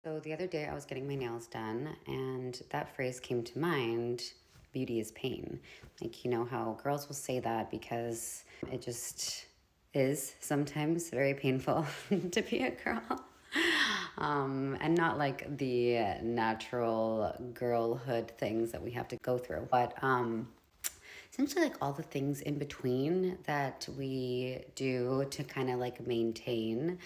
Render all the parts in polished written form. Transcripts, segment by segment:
So the other day I was getting my nails done, and that phrase came to mind: beauty is pain. Like, you know how girls will say that because it just is sometimes very painful to be a girl. And not like the natural girlhood things that we have to go through, but essentially like all the things in between that we do to kind of like maintain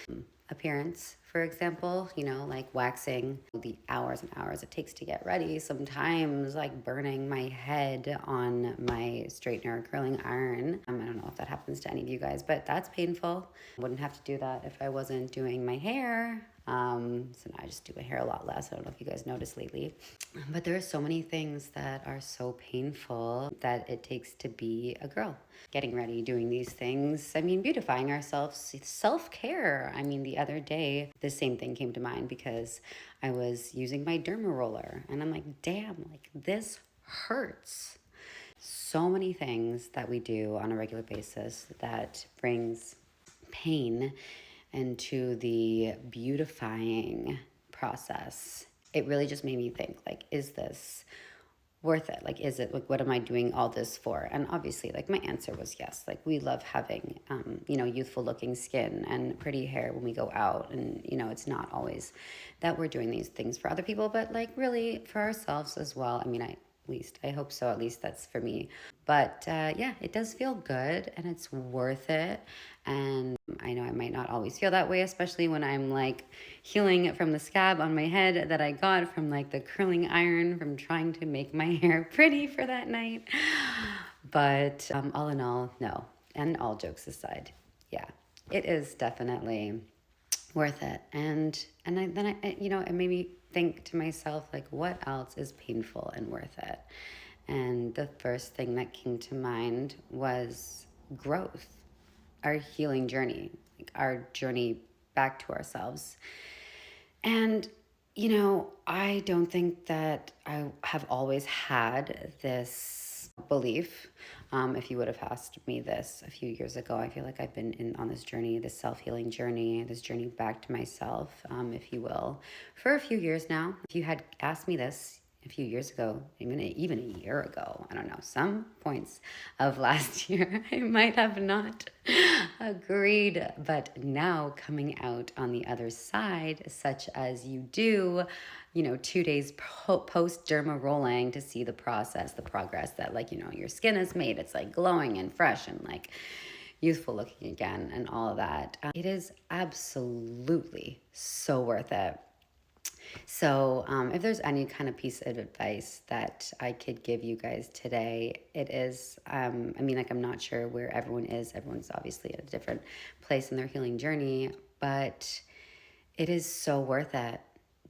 appearance. For example, like waxing, the hours and hours it takes to get ready, sometimes like burning my head on my straightener or curling iron. I don't know if that happens to any of you guys, but that's painful. Wouldn't have to do that if I wasn't doing my hair. So now I just do my hair a lot less. I don't know if you guys noticed lately. But there are so many things that are so painful that it takes to be a girl. Getting ready, doing these things, beautifying ourselves, self-care. The other day, the same thing came to mind because I was using my derma roller and I'm like, damn, like this hurts. So many things that we do on a regular basis that brings pain into the beautifying process. It really just made me think, like, is this worth it? Like, is it, like, what am I doing all this for? And obviously, like, my answer was yes. Like, we love having youthful looking skin and pretty hair when we go out, and it's not always that we're doing these things for other people, but like really for ourselves as well. I hope so. At least that's for me. But yeah, it does feel good and it's worth it. And I know I might not always feel that way, especially when I'm like healing from the scab on my head that I got from like the curling iron from trying to make my hair pretty for that night. But all in all, no. And all jokes aside, yeah, it is definitely worth it. It made me think to myself, like, what else is painful and worth it? And the first thing that came to mind was growth, our healing journey, like our journey back to ourselves. And I don't think that I have always had this belief. If you would have asked me this a few years ago, I feel like I've been on this journey, this self-healing journey, this journey back to myself, if you will, for a few years now. If you had asked me this a few years ago, even a year ago, I don't know, some points of last year, I might have not agreed. But now coming out on the other side, such as you do, 2 days post derma rolling to see the process, the progress that your skin has made. It's like glowing and fresh and like youthful looking again and all of that. It is absolutely so worth it. So, if there's any kind of piece of advice that I could give you guys today, it is, I'm not sure where everyone is. Everyone's obviously at a different place in their healing journey, but it is so worth it.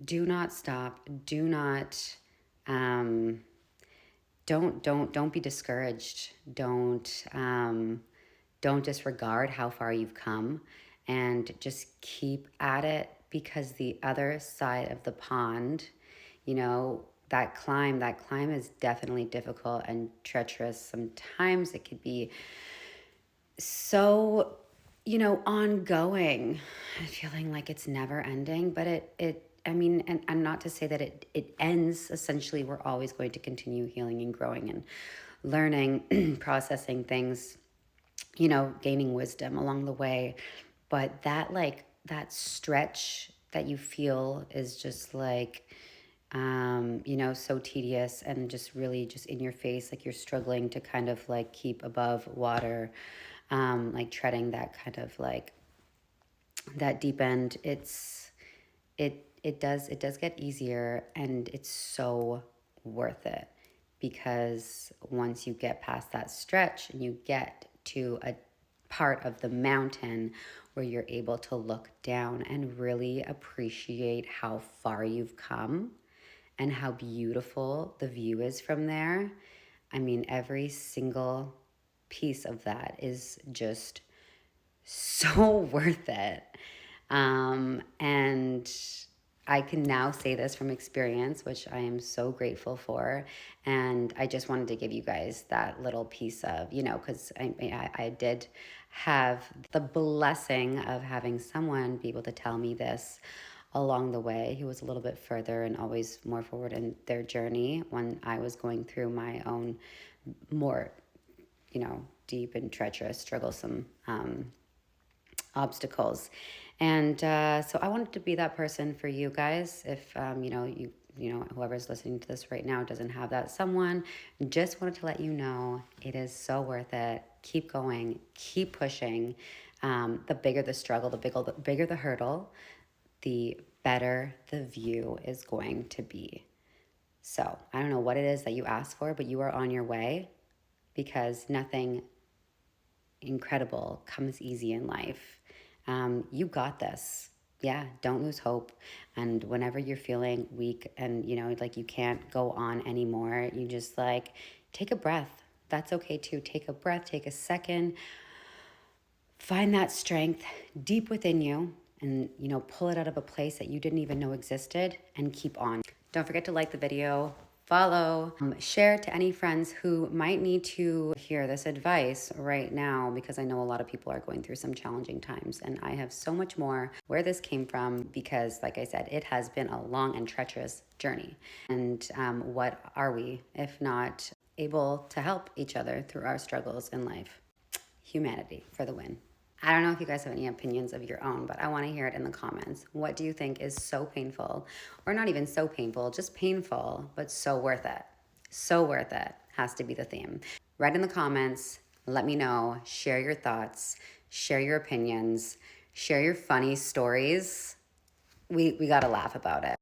Do not stop. Do not, don't be discouraged. Don't disregard how far you've come, and just keep at it, because the other side of the pond, that climb is definitely difficult and treacherous. Sometimes it could be so, ongoing, feeling like it's never ending, but and not to say that it ends. Essentially, we're always going to continue healing and growing and learning, processing things, gaining wisdom along the way. But that stretch that you feel is just like, so tedious and just really just in your face, like you're struggling to kind of like keep above water, like treading that kind of like that deep end. It does get easier, and it's so worth it, because once you get past that stretch and you get to a part of the mountain where you're able to look down and really appreciate how far you've come and how beautiful the view is from there. Every single piece of that is just so worth it. And I can now say this from experience, which I am so grateful for. And I just wanted to give you guys that little piece of, because I did have the blessing of having someone be able to tell me this along the way who was a little bit further and always more forward in their journey when I was going through my own more, deep and treacherous, strugglesome obstacles. And so I wanted to be that person for you guys. If whoever's listening to this right now doesn't have that someone, just wanted to let you know it is so worth it. Keep going, keep pushing. The bigger the struggle, the bigger the hurdle, the better the view is going to be. So I don't know what it is that you asked for, but you are on your way, because nothing incredible comes easy in life. You got this. Yeah, don't lose hope. And whenever you're feeling weak and, like you can't go on anymore, you just take a breath. That's okay too. Take a breath, take a second, find that strength deep within you and, pull it out of a place that you didn't even know existed and keep on. Don't forget to like the video, follow, share to any friends who might need to hear this advice right now, because I know a lot of people are going through some challenging times, and I have so much more where this came from, because like I said, it has been a long and treacherous journey. And what are we if not able to help each other through our struggles in life? Humanity for the win. I don't know if you guys have any opinions of your own, but I want to hear it in the comments. What do you think is so painful, or not even so painful, just painful, but so worth it? So worth it has to be the theme. Write in the comments. Let me know. Share your thoughts. Share your opinions. Share your funny stories. We got to laugh about it.